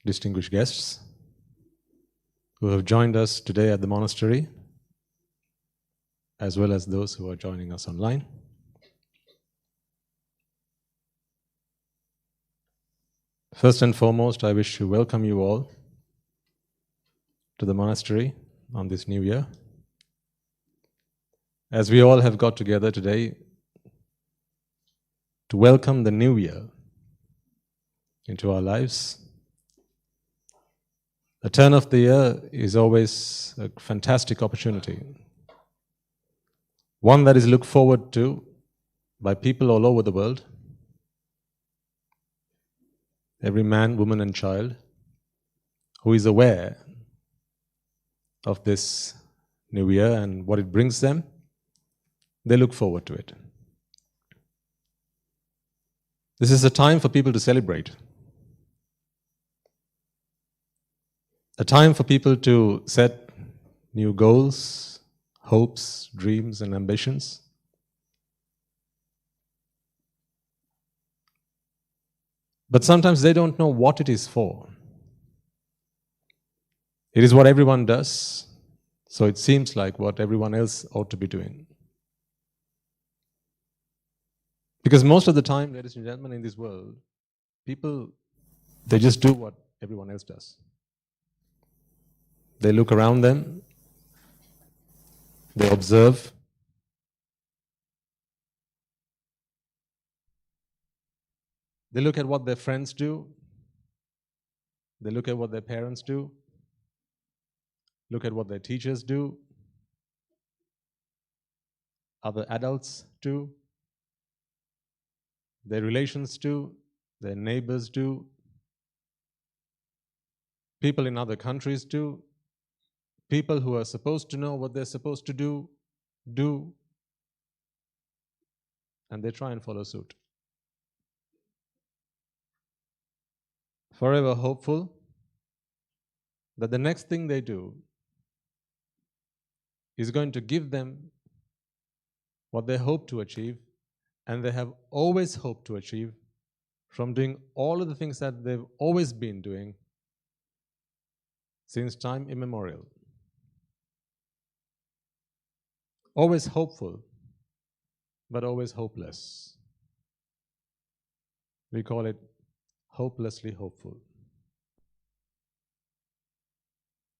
distinguished guests who have joined us today at the monastery, as well as those who are joining us online. First and foremost, I wish to welcome you all to the monastery on this new year. As we all have got together today to welcome the new year into our lives. The turn of the year is always a fantastic opportunity, one that is looked forward to by people all over the world, every man, woman and child who is aware of this new year and what it brings them, they look forward to it. This is a time for people to celebrate. A time for people to set new goals, hopes, dreams, and ambitions. But sometimes they don't know what it is for. It is what everyone does, so it seems like what everyone else ought to be doing. Because most of the time, ladies and gentlemen, in this world, people, they just do what everyone else does. They look around them, they observe, they look at what their friends do, they look at what their parents do, look at what their teachers do, other adults do, their relations do, their neighbors do, people in other countries do, people who are supposed to know what they're supposed to do, and they try and follow suit. Forever hopeful that the next thing they do is going to give them what they hope to achieve, and they have always hoped to achieve from doing all of the things that they've always been doing since time immemorial. Always hopeful, but always hopeless. We call it hopelessly hopeful.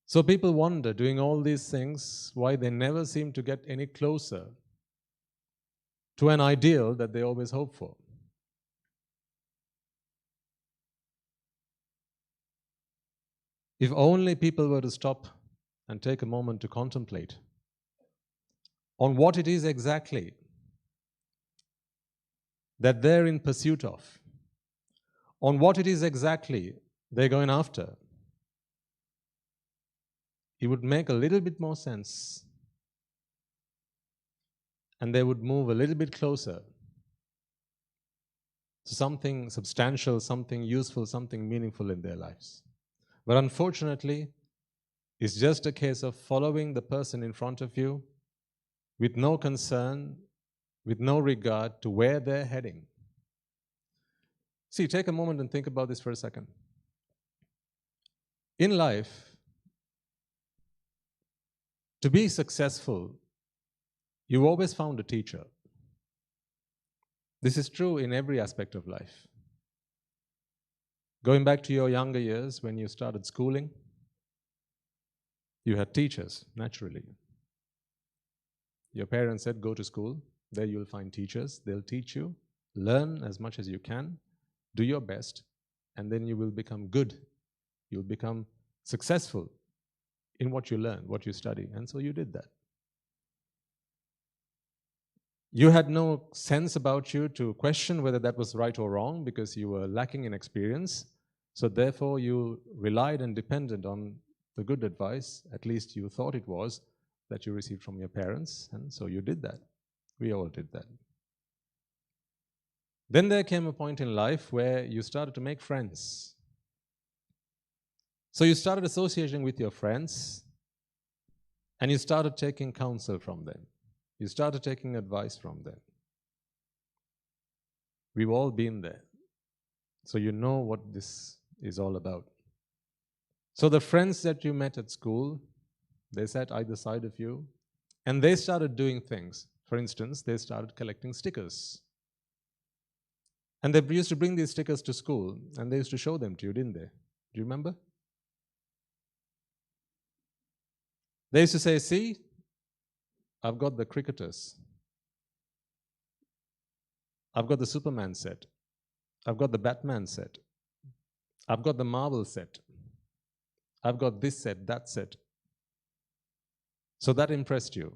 So people wonder, doing all these things, why they never seem to get any closer to an ideal that they always hope for. If only people were to stop and take a moment to contemplate on what it is exactly that they're in pursuit of, on what it is exactly they're going after, it would make a little bit more sense, and they would move a little bit closer to something substantial, something useful, something meaningful in their lives. But unfortunately, it's just a case of following the person in front of you with no concern, with no regard to where they're heading. See, take a moment and think about this for a second. In life, to be successful, you always found a teacher. This is true in every aspect of life. Going back to your younger years, when you started schooling, you had teachers, naturally. Your parents said, go to school, there you'll find teachers, they'll teach you, learn as much as you can, do your best, and then you will become good. You'll become successful in what you learn, what you study, and so you did that. You had no sense about you to question whether that was right or wrong because you were lacking in experience, so therefore you relied and depended on the good advice, at least you thought it was, that you received from your parents, and so you did that. We all did that. Then there came a point in life where you started to make friends. So you started associating with your friends, and you started taking counsel from them. You started taking advice from them. We've all been there, so you know what this is all about. So the friends that you met at school, they sat either side of you, and they started doing things. For instance, they started collecting stickers. And they used to bring these stickers to school, and they used to show them to you, didn't they? Do you remember? They used to say, see, I've got the cricketers. I've got the Superman set. I've got the Batman set. I've got the Marvel set. I've got this set, that set. So that impressed you.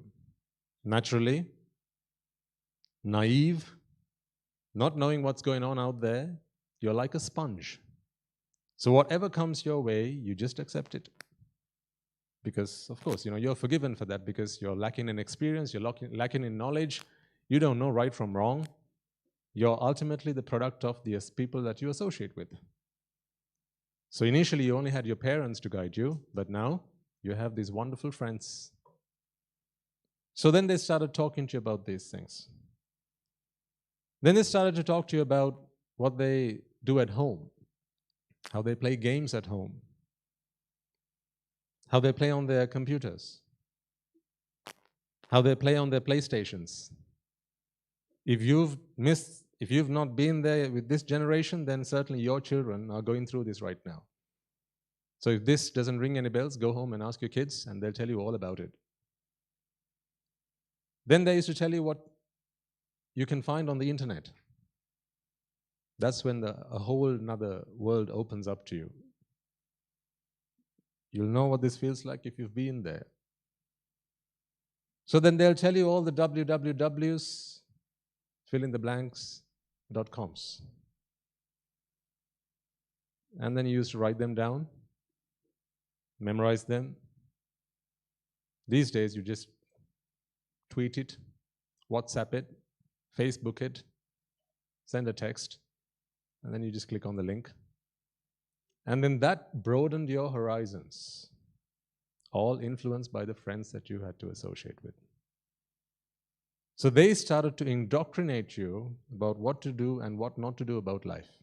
Naturally, naive, not knowing what's going on out there, you're like a sponge. So whatever comes your way, you just accept it. Because, of course, you're forgiven for that because you're lacking in experience, you're lacking in knowledge, you don't know right from wrong. You're ultimately the product of the people that you associate with. So initially you only had your parents to guide you, but now you have these wonderful friends. So then they started talking to you about these things. Then they started to talk to you about what they do at home, how they play games at home, how they play on their computers, how they play on their PlayStations. If you've not been there with this generation, then certainly your children are going through this right now. So if this doesn't ring any bells, go home and ask your kids, and they'll tell you all about it. Then they used to tell you what you can find on the internet. That's when a whole another world opens up to you. You'll know what this feels like if you've been there. So then they'll tell you all the wwws, fill in the blanks, .coms. And then you used to write them down, memorize them. These days you just tweet it, WhatsApp it, Facebook it, send a text, and then you just click on the link. And then that broadened your horizons, all influenced by the friends that you had to associate with. So they started to indoctrinate you about what to do and what not to do about life.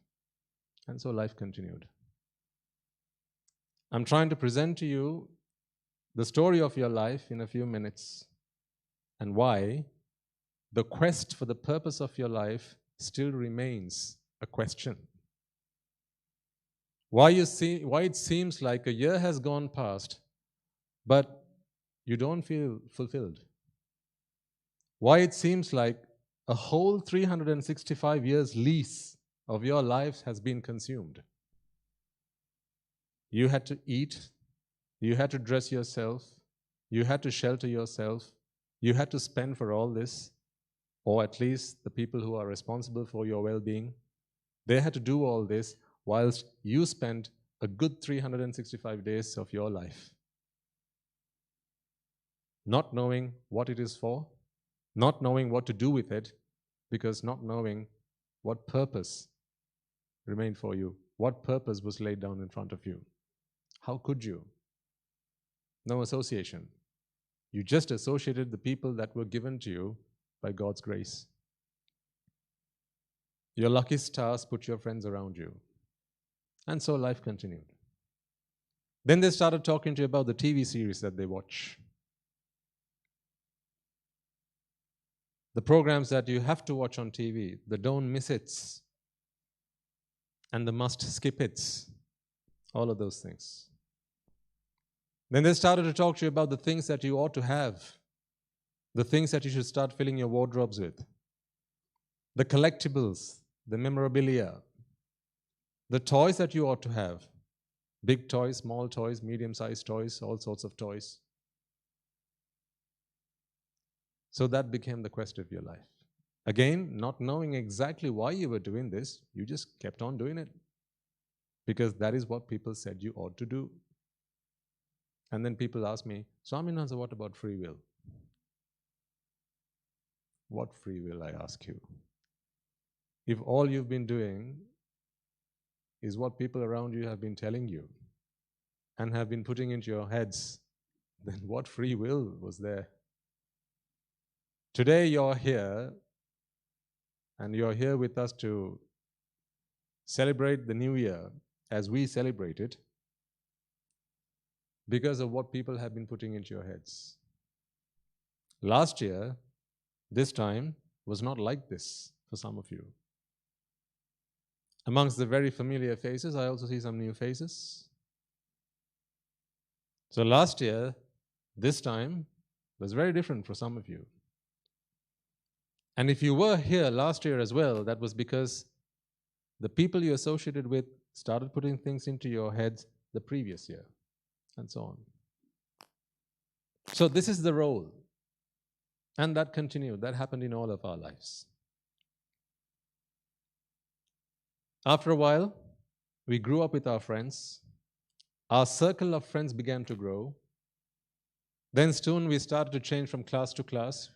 And so life continued. I'm trying to present to you the story of your life in a few minutes and why the quest for the purpose of your life still remains a question. Why it seems like a year has gone past, but you don't feel fulfilled. Why it seems like a whole 365 years lease of your life has been consumed. You had to eat, you had to dress yourself, you had to shelter yourself, you had to spend for all this, or at least the people who are responsible for your well-being, they had to do all this whilst you spent a good 365 days of your life not knowing what it is for, not knowing what to do with it, because not knowing what purpose remained for you, what purpose was laid down in front of you. How could you? No association. You just associated the people that were given to you by God's grace. Your lucky stars put your friends around you. And so life continued. Then they started talking to you about the TV series that they watch. The programs that you have to watch on TV, the don't miss it's, and the must skip it's, all of those things. Then they started to talk to you about the things that you ought to have, the things that you should start filling your wardrobes with, the collectibles, the memorabilia, the toys that you ought to have, big toys, small toys, medium-sized toys, all sorts of toys. So that became the quest of your life. Again, not knowing exactly why you were doing this, you just kept on doing it because that is what people said you ought to do. And then people ask me, Swaminatha, what about free will? What free will, I ask you? If all you've been doing is what people around you have been telling you and have been putting into your heads, then what free will was there? Today you're here, and you're here with us to celebrate the new year as we celebrate it. because of what people have been putting into your heads. Last year, this time, was not like this for some of you. Amongst the very familiar faces, I also see some new faces. So last year, this time, was very different for some of you. And if you were here last year as well, that was because the people you associated with started putting things into your heads the previous year, and so on. So this is the role. And that continued. That happened in all of our lives. After a while, we grew up with our friends. Our circle of friends began to grow. Then soon we started to change from class to class.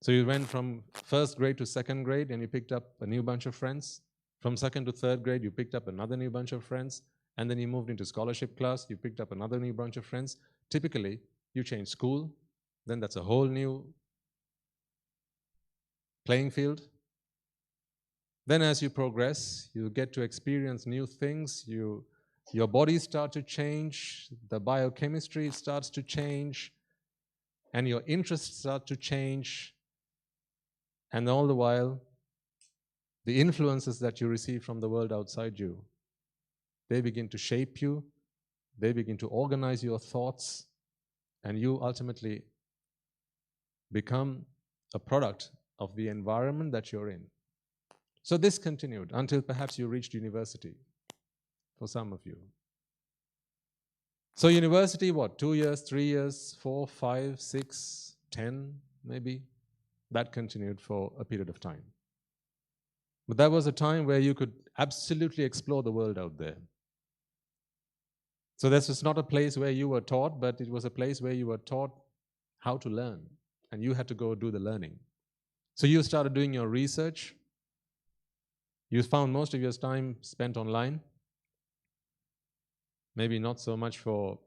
So you went from first grade to second grade and you picked up a new bunch of friends. From second to third grade, you picked up another new bunch of friends. And then you moved into scholarship class, you picked up another new bunch of friends. Typically, you change school, then that's a whole new playing field. Then as you progress, you get to experience new things, your body starts to change, the biochemistry starts to change, and your interests start to change. And all the while, the influences that you receive from the world outside you, they begin to shape you, they begin to organize your thoughts, and you ultimately become a product of the environment that you're in. So this continued until perhaps you reached university, for some of you. So university, what, 2 years, 3 years, 4, 5, 6, 10, maybe? That continued for a period of time. But that was a time where you could absolutely explore the world out there. So this was not a place where you were taught, but it was a place where you were taught how to learn, and you had to go do the learning. So you started doing your research. You found most of your time spent online. Maybe not so much for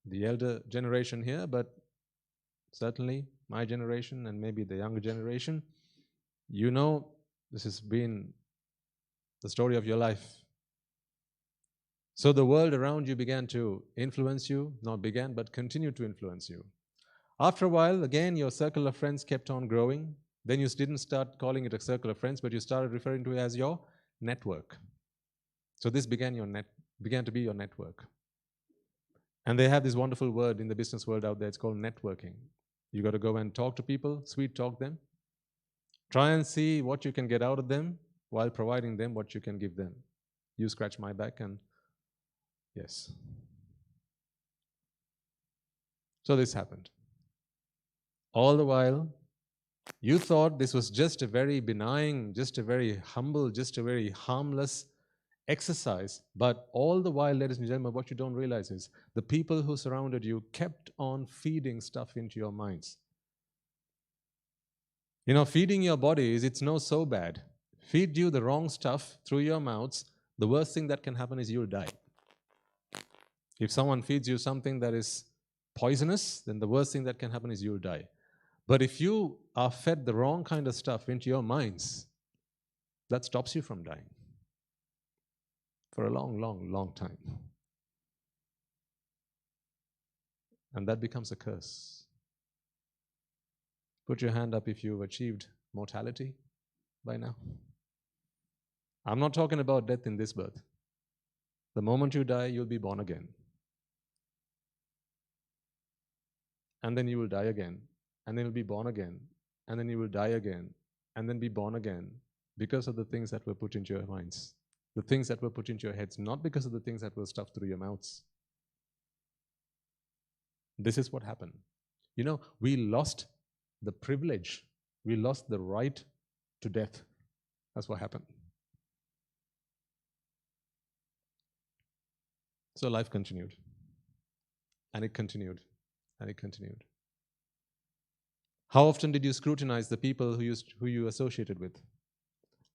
the elder generation here, but certainly my generation and maybe the younger generation. You know, this has been the story of your life. So the world around you began to influence you, not began, but continued to influence you. After a while, again, your circle of friends kept on growing. Then you didn't start calling it a circle of friends, but you started referring to it as your network. So this began to be your network. And they have this wonderful word in the business world out there, it's called networking. You got to go and talk to people, sweet talk them. Try and see what you can get out of them while providing them what you can give them. You scratch my back and yes. So this happened. All the while, you thought this was just a very benign, just a very humble, just a very harmless exercise. But all the while, ladies and gentlemen, what you don't realize is the people who surrounded you kept on feeding stuff into your minds. You know, feeding your bodies, it's no so bad. Feed you the wrong stuff through your mouths, the worst thing that can happen is you'll die. If someone feeds you something that is poisonous, then the worst thing that can happen is you'll die. But if you are fed the wrong kind of stuff into your minds, that stops you from dying for a long, long, long time. And that becomes a curse. Put your hand up if you've achieved mortality by now. I'm not talking about death in this birth. The moment you die, you'll be born again. And then you will die again. And then you'll be born again. And then you will die again. And then be born again. Because of the things that were put into your minds. The things that were put into your heads. Not because of the things that were stuffed through your mouths. This is what happened. You know, we lost the privilege. We lost the right to death. That's what happened. So life continued. And it continued. And it continued. How often did you scrutinize the people who you associated with?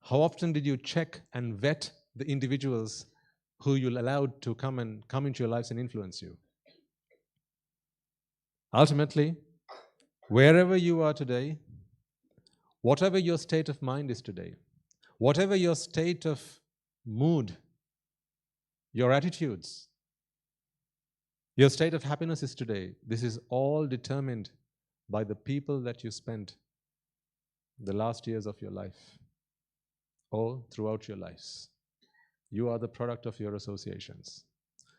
How often did you check and vet the individuals who you allowed to come into your lives and influence you? Ultimately, wherever you are today, whatever your state of mind is today, whatever your state of mood, your attitudes, Your state of happiness is today. This is all determined by the people that you spent the last years of your life or throughout your lives. You are the product of your associations.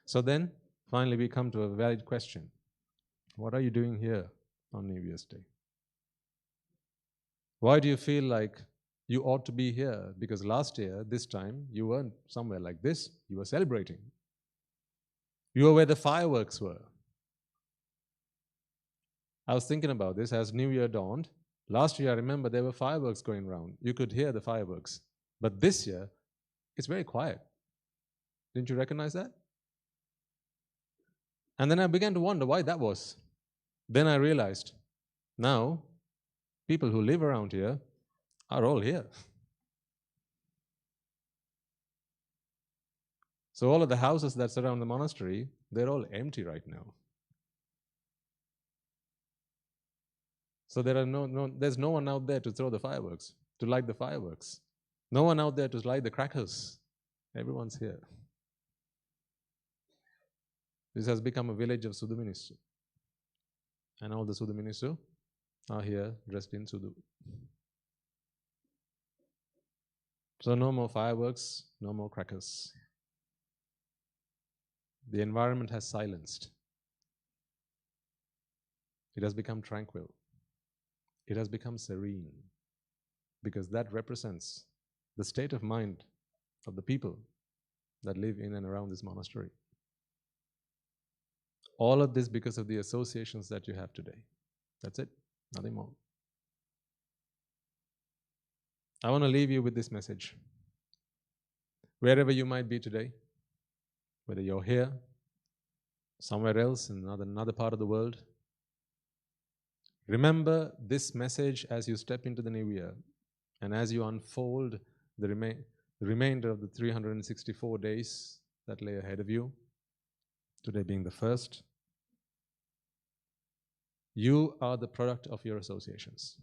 So then, finally, we come to a valid question. What are you doing here on New Year's Day? Why do you feel like you ought to be here? Because last year, this time, you weren't somewhere like this. You were celebrating. You were where the fireworks were. I was thinking about this as New Year dawned. Last year, I remember there were fireworks going around. You could hear the fireworks. But this year, it's very quiet. Didn't you recognize that? And then I began to wonder why that was. Then I realized, now, people who live around here are all here. So all of the houses that surround the monastery, they're all empty right now. So there's no one out there to throw the fireworks, to light the fireworks. No one out there to light the crackers. Everyone's here. This has become a village of Suduministu. And all the Suduministu are here dressed in Sudu. So no more fireworks, no more crackers. The environment has silenced. It has become tranquil. It has become serene, because that represents the state of mind of the people that live in and around this monastery. All of this because of the associations that you have today. That's it, nothing more. I want to leave you with this message. Wherever you might be today, whether you're here, somewhere else in another part of the world, remember this message as you step into the new year and as you unfold the remainder of the 364 days that lay ahead of you, today being the first. You are the product of your associations.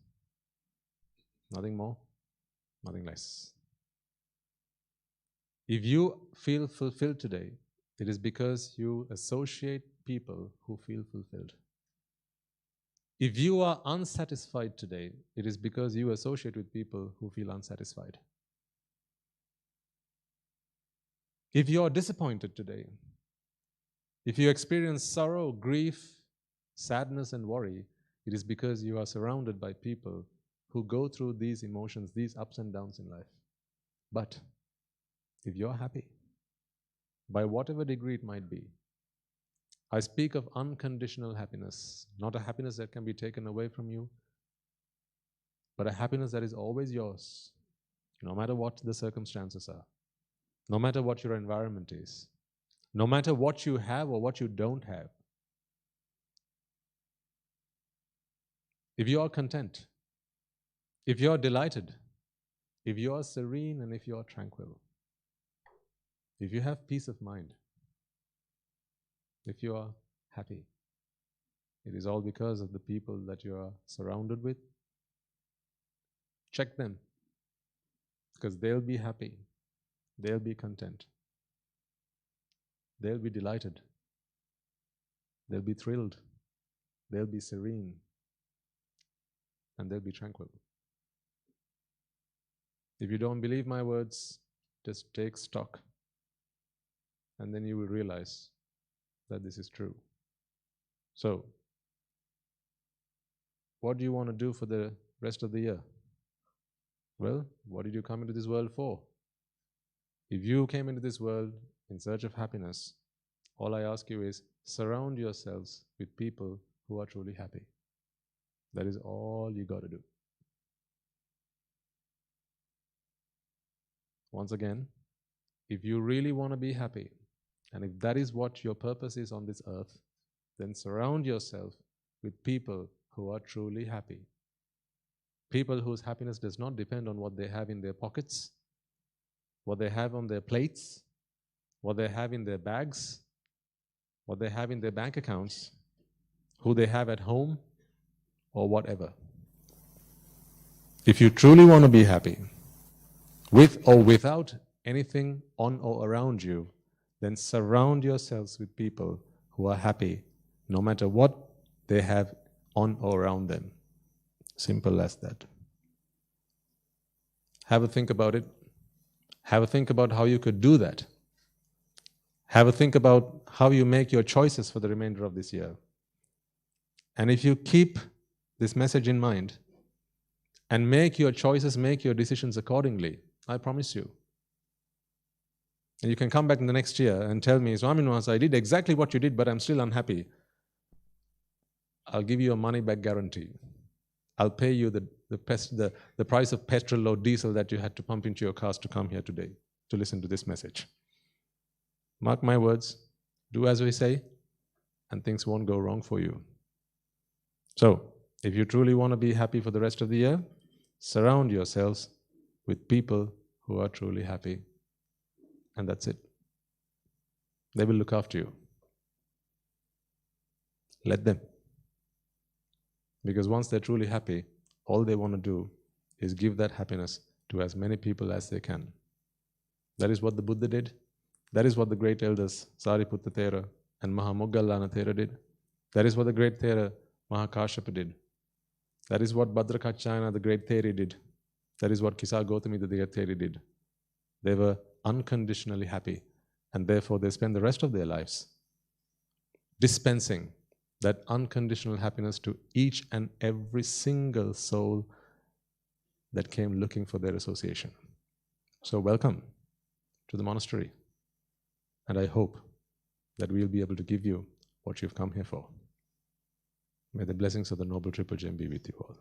Nothing more, nothing less. If you feel fulfilled today, it is because you associate people who feel fulfilled. If you are unsatisfied today, it is because you associate with people who feel unsatisfied. If you are disappointed today, if you experience sorrow, grief, sadness, and worry, it is because you are surrounded by people who go through these emotions, these ups and downs in life. But if you're happy, by whatever degree it might be, I speak of unconditional happiness, not a happiness that can be taken away from you, but a happiness that is always yours, no matter what the circumstances are, no matter what your environment is, no matter what you have or what you don't have. If you are content, if you are delighted, if you are serene, and if you are tranquil, if you have peace of mind, if you are happy, it is all because of the people that you are surrounded with. Check them, because they'll be happy, they'll be content, they'll be delighted, they'll be thrilled, they'll be serene, and they'll be tranquil. If you don't believe my words, just take stock, and then you will realize that this is true. So, what do you want to do for the rest of the year? Well, what did you come into this world for? If you came into this world in search of happiness, all I ask you is surround yourselves with people who are truly happy. That is all you got to do. Once again, if you really want to be happy, and if that is what your purpose is on this earth, then surround yourself with people who are truly happy. People whose happiness does not depend on what they have in their pockets, what they have on their plates, what they have in their bags, what they have in their bank accounts, who they have at home, or whatever. If you truly want to be happy, with or without anything on or around you, then surround yourselves with people who are happy no matter what they have on or around them. Simple as that. Have a think about it. Have a think about how you could do that. Have a think about how you make your choices for the remainder of this year. And if you keep this message in mind and make your choices, make your decisions accordingly, I promise you. And you can come back in the next year and tell me, Swami Nivas, I did exactly what you did, but I'm still unhappy. I'll give you a money-back guarantee. I'll pay you the price of petrol or diesel that you had to pump into your cars to come here today to listen to this message. Mark my words, do as we say, and things won't go wrong for you. So, if you truly want to be happy for the rest of the year, surround yourselves with people who are truly happy. And that's it. They will look after you. Let them. Because once they're truly happy, all they want to do is give that happiness to as many people as they can. That is what the Buddha did. That is what the great elders Sariputta Thero and Mahamoggallana Thero did. That is what the great Thero Mahakashyapa did. That is what Bhadrakachayana, the great Theri, did. That is what Kisa Gotami, the great Theri, did. They were unconditionally happy, and therefore they spent the rest of their lives dispensing that unconditional happiness to each and every single soul that came looking for their association. So welcome to the monastery. And I hope that we'll be able to give you what you've come here for. May the blessings of the Noble Triple Gem be with you all.